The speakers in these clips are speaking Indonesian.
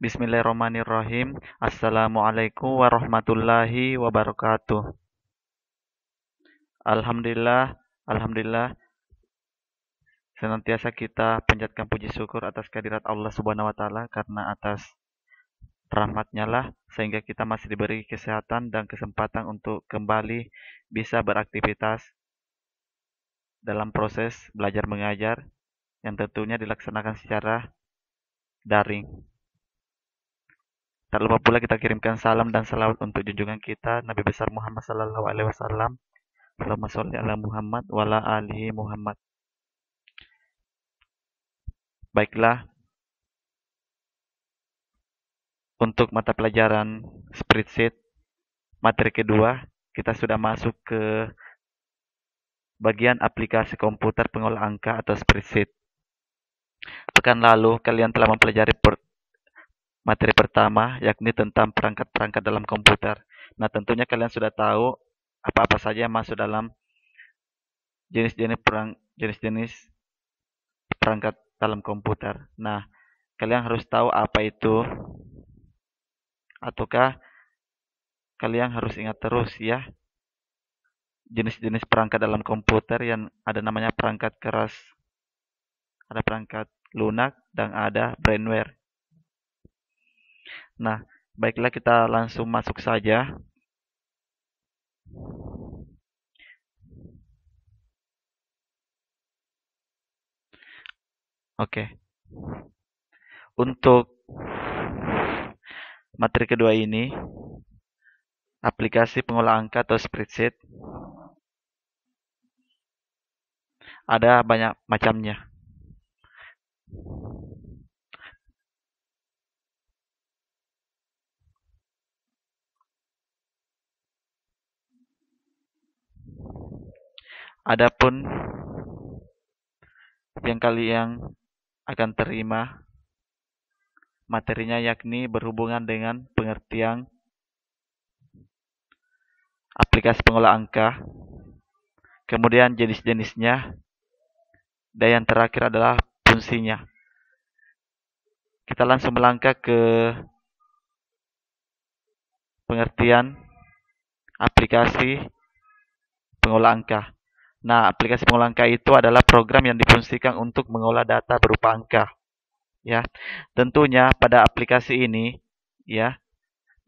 Bismillahirrahmanirrahim. Assalamualaikum warahmatullahi wabarakatuh. Alhamdulillah, Alhamdulillah, senantiasa kita panjatkan puji syukur atas kehadirat Allah Subhanahu wa taala, karena atas rahmatnya lah sehingga kita masih diberi kesehatan dan kesempatan untuk kembali bisa beraktivitas dalam proses belajar mengajar yang tentunya dilaksanakan secara daring. Tak lupa pula kita kirimkan salam dan salawat untuk junjungan kita Nabi besar Muhammad sallallahu alaihi wasallam. Allahumma sholli ala Muhammad wa ala alihi Muhammad. Baiklah, untuk mata pelajaran spreadsheet materi kedua, kita sudah masuk ke bagian aplikasi komputer pengolah angka atau spreadsheet. Pekan lalu kalian telah mempelajari materi pertama, yakni tentang perangkat-perangkat dalam komputer. Nah, tentunya kalian sudah tahu apa-apa saja yang masuk dalam jenis-jenis perangkat dalam komputer. Nah, kalian harus tahu apa itu, ataukah kalian harus ingat terus ya, jenis-jenis perangkat dalam komputer yang ada namanya perangkat keras, ada perangkat lunak, dan ada brainware. Nah, baiklah kita langsung masuk saja. Oke. Untuk materi kedua ini, aplikasi pengolah angka atau spreadsheet, ada banyak macamnya. Adapun yang kalian akan terima materinya yakni berhubungan dengan pengertian aplikasi pengolah angka, kemudian jenis-jenisnya, dan yang terakhir adalah fungsinya. Kita langsung melangkah ke pengertian aplikasi pengolah angka. Nah, aplikasi pengolah angka itu adalah program yang difungsikan untuk mengolah data berupa angka. Ya, tentunya pada aplikasi ini ya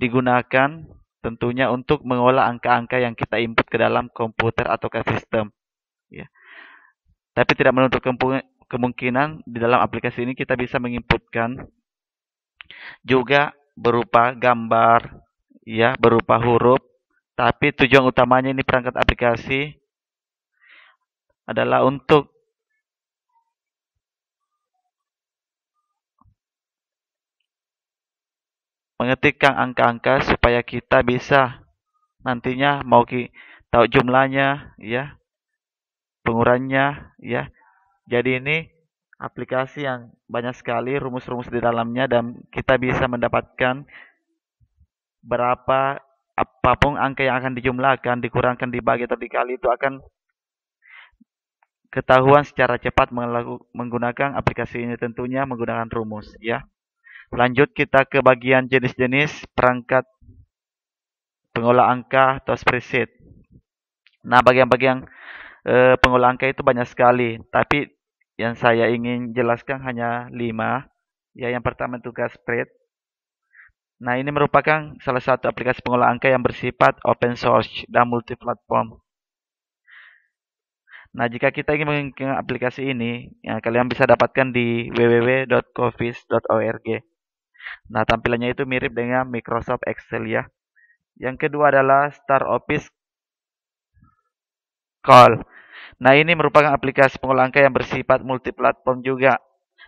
digunakan tentunya untuk mengolah angka-angka yang kita input ke dalam komputer atau ke sistem. Ya. Tapi tidak menutup kemungkinan di dalam aplikasi ini kita bisa menginputkan juga berupa gambar, ya, berupa huruf. Tapi tujuan utamanya ini perangkat aplikasi adalah untuk mengetikkan angka-angka supaya kita bisa nantinya mau tahu jumlahnya, ya, pengurannya, ya. Jadi ini aplikasi yang banyak sekali rumus-rumus di dalamnya, dan kita bisa mendapatkan berapa apapun angka yang akan dijumlahkan, dikurangkan, dibagi atau dikali, itu akan ketahuan secara cepat menggunakan aplikasi ini, tentunya menggunakan rumus ya. Lanjut kita ke bagian jenis-jenis perangkat pengolah angka atau spreadsheet. Nah, bagian-bagian pengolah angka itu banyak sekali, tapi yang saya ingin jelaskan hanya 5. Ya, yang pertama itu Spread. Nah, ini merupakan salah satu aplikasi pengolah angka yang bersifat open source dan multiplatform. Nah, jika kita ingin menginstal aplikasi ini, ya, kalian bisa dapatkan di www.coffees.org. Nah, tampilannya itu mirip dengan Microsoft Excel ya. Yang kedua adalah Start Office Call. Nah, ini merupakan aplikasi pengolah angka yang bersifat multiplatform juga.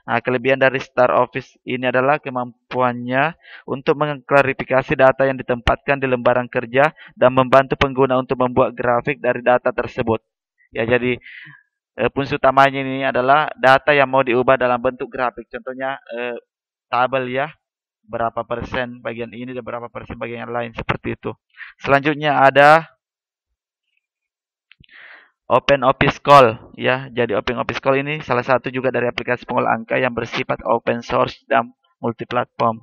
Nah, kelebihan dari Start Office ini adalah kemampuannya untuk mengklarifikasi data yang ditempatkan di lembaran kerja dan membantu pengguna untuk membuat grafik dari data tersebut. Ya, jadi fungsi utamanya ini adalah data yang mau diubah dalam bentuk grafik. Contohnya tabel ya, berapa persen bagian ini dan berapa persen bagian yang lain, seperti itu. Selanjutnya ada Open Office Call ya. Jadi Open Office Call ini salah satu juga dari aplikasi pengolah angka yang bersifat open source dan multiplatform.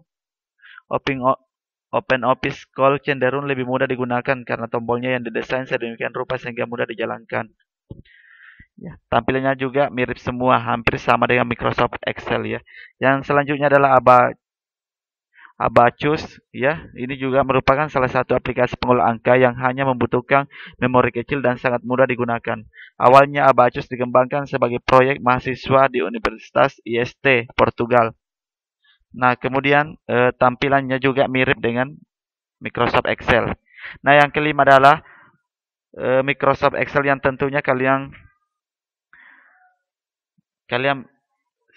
Open Office Call cenderung lebih mudah digunakan karena tombolnya yang didesain sedemikian rupa sehingga mudah dijalankan. Ya, tampilannya juga mirip semua, hampir sama dengan Microsoft Excel ya. Yang selanjutnya adalah Abacus ya. Ini juga merupakan salah satu aplikasi pengolah angka yang hanya membutuhkan memori kecil dan sangat mudah digunakan. Awalnya Abacus dikembangkan sebagai proyek mahasiswa di Universitas IST, Portugal. Nah, kemudian tampilannya juga mirip dengan Microsoft Excel. Nah, yang kelima adalah Microsoft Excel yang tentunya kalian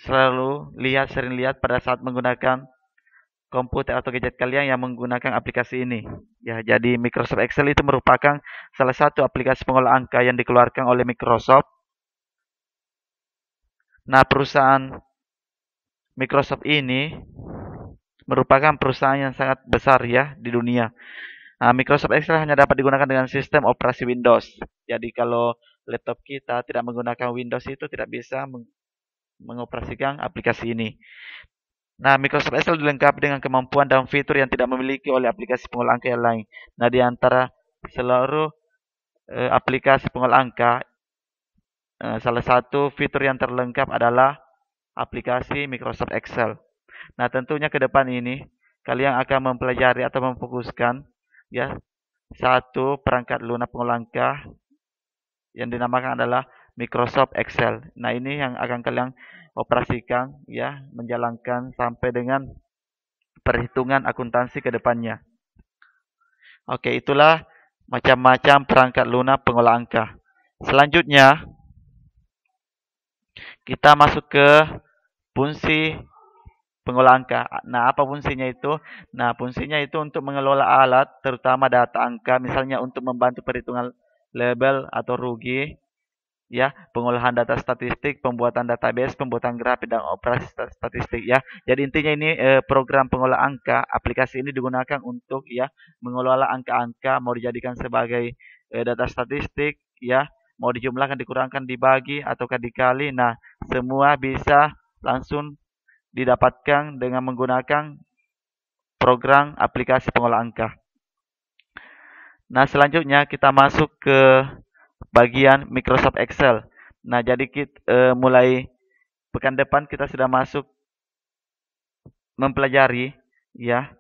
selalu sering lihat pada saat menggunakan komputer atau gadget kalian yang menggunakan aplikasi ini. Ya, jadi Microsoft Excel itu merupakan salah satu aplikasi pengolah angka yang dikeluarkan oleh Microsoft. Nah, perusahaan Microsoft ini merupakan perusahaan yang sangat besar ya di dunia. Nah, Microsoft Excel hanya dapat digunakan dengan sistem operasi Windows. Jadi kalau laptop kita tidak menggunakan Windows itu tidak bisa mengoperasikan aplikasi ini. Nah, Microsoft Excel dilengkapi dengan kemampuan dan fitur yang tidak memiliki oleh aplikasi pengolah angka yang lain. Nah, di antara seluruh aplikasi pengolah angka, salah satu fitur yang terlengkap adalah aplikasi Microsoft Excel. Nah, tentunya ke depan ini kalian akan mempelajari atau memfokuskan ya satu perangkat lunak pengolah angka yang dinamakan adalah Microsoft Excel. Nah, ini yang akan kalian operasikan ya, menjalankan sampai dengan perhitungan akuntansi ke depannya. Oke, itulah macam-macam perangkat lunak pengolah angka. Selanjutnya, kita masuk ke fungsi pengolah angka. Nah, apa fungsinya itu? Nah, fungsinya itu untuk mengelola alat, terutama data angka, misalnya untuk membantu perhitungan label atau rugi, ya, pengolahan data statistik, pembuatan database, pembuatan grafik dan operasi statistik ya. Jadi intinya ini program pengolah angka, aplikasi ini digunakan untuk ya mengelola angka-angka, mau dijadikan sebagai data statistik ya, mau dijumlahkan, dikurangkan, dibagi ataukah dikali. Nah, semua bisa langsung didapatkan dengan menggunakan program aplikasi pengolah angka. Nah, selanjutnya kita masuk ke bagian Microsoft Excel. Nah, jadi kita mulai pekan depan kita sudah masuk mempelajari ya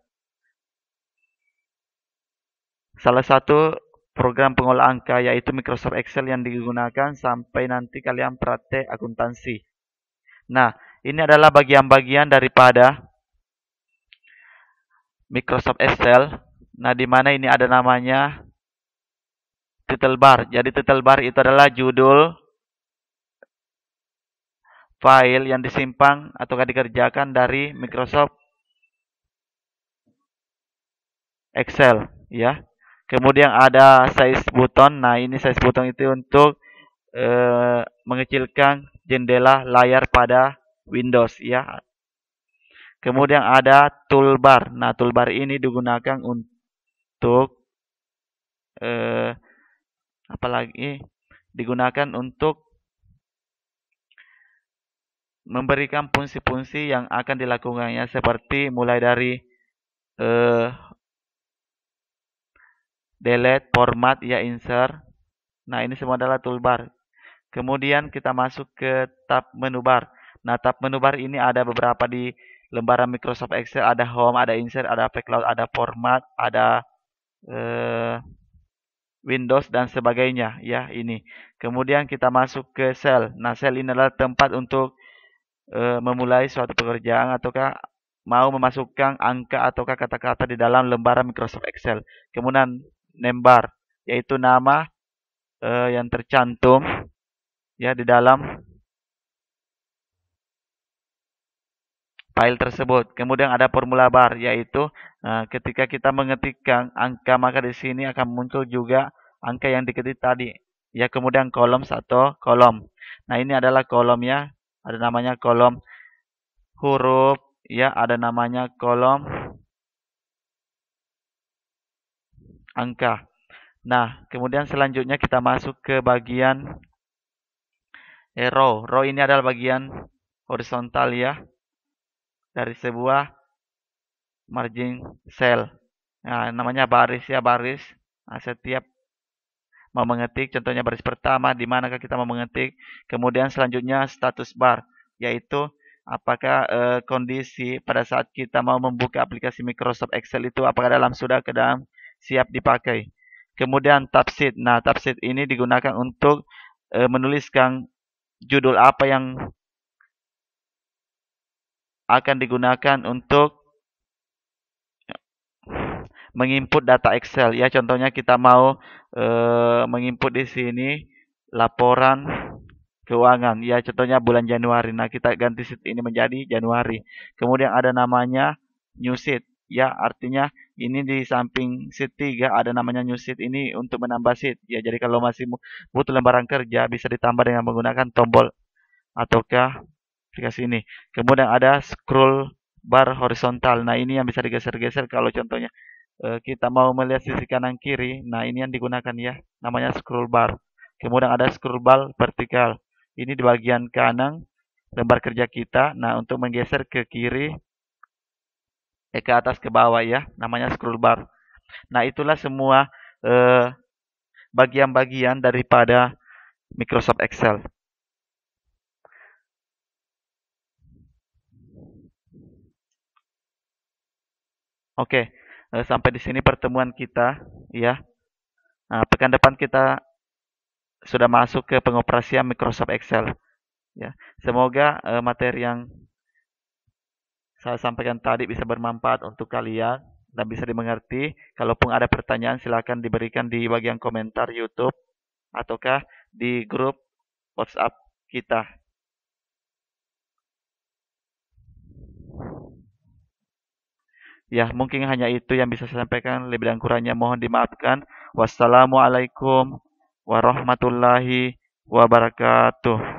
salah satu program pengolah angka yaitu Microsoft Excel yang digunakan sampai nanti kalian praktek akuntansi. Nah, ini adalah bagian-bagian daripada Microsoft Excel. Nah, di mana ini ada namanya title bar. Jadi title bar itu adalah judul file yang disimpan atau dikerjakan dari Microsoft Excel ya. Kemudian ada size button. Nah, ini size button itu untuk mengecilkan jendela layar pada Windows ya. Kemudian ada toolbar. Nah, toolbar ini digunakan untuk apalagi digunakan untuk memberikan fungsi-fungsi yang akan dilakukannya seperti mulai dari delete, format, ya insert. Nah, ini semua adalah toolbar. Kemudian kita masuk ke tab menu bar. Nah, tab menu bar ini ada beberapa di lembaran Microsoft Excel. Ada home, ada insert, ada background, ada format, ada Windows dan sebagainya, ya ini. Kemudian kita masuk ke sel. Nah, sel ini adalah tempat untuk memulai suatu pekerjaan ataukah mau memasukkan angka ataukah kata-kata di dalam lembaran Microsoft Excel. Kemudian name bar, yaitu nama yang tercantum ya di dalam file tersebut. Kemudian ada formula bar, yaitu ketika kita mengetikkan angka maka di sini akan muncul juga angka yang diketik tadi. Ya, kemudian kolom atau kolom. Nah, ini adalah kolomnya. Ada namanya kolom huruf, ya, ada namanya kolom angka. Nah, kemudian selanjutnya kita masuk ke bagian row. Row ini adalah bagian horizontal ya dari sebuah margin cell. Nah, namanya baris ya, baris. Nah, setiap mau mengetik, contohnya baris pertama, di manakah kita mau mengetik. Kemudian selanjutnya status bar, yaitu apakah kondisi pada saat kita mau membuka aplikasi Microsoft Excel itu apakah sudah ke dalam siap dipakai. Kemudian tab sheet. Nah, tab sheet ini digunakan untuk menuliskan judul apa yang akan digunakan untuk menginput data Excel ya. Contohnya kita mau menginput di sini laporan keuangan ya, contohnya bulan Januari. Nah, kita ganti sheet ini menjadi Januari. Kemudian ada namanya new sheet ya, artinya ini di samping sheet 3 ada namanya new sheet, ini untuk menambah sheet ya. Jadi kalau masih butuh lembaran kerja bisa ditambah dengan menggunakan tombol ataukah aplikasi ini. Kemudian ada scroll bar horizontal. Nah, ini yang bisa digeser-geser kalau contohnya kita mau melihat sisi kanan kiri. Nah, ini yang digunakan ya, namanya scroll bar. Kemudian ada scroll bar vertikal. Ini di bagian kanan lembar kerja kita. Nah, untuk menggeser ke kiri, ke atas, ke bawah ya, namanya scroll bar. Nah, itulah semua bagian-bagian daripada Microsoft Excel. Oke, sampai di sini pertemuan kita ya. Nah, pekan depan kita sudah masuk ke pengoperasian Microsoft Excel ya. Semoga materi yang saya sampaikan tadi bisa bermanfaat untuk kalian dan bisa dimengerti. Kalaupun ada pertanyaan silakan diberikan di bagian komentar YouTube ataukah di grup WhatsApp kita. Ya, mungkin hanya itu yang bisa saya sampaikan. Lebih dan kurangnya mohon dimaafkan. Wassalamualaikum warahmatullahi wabarakatuh.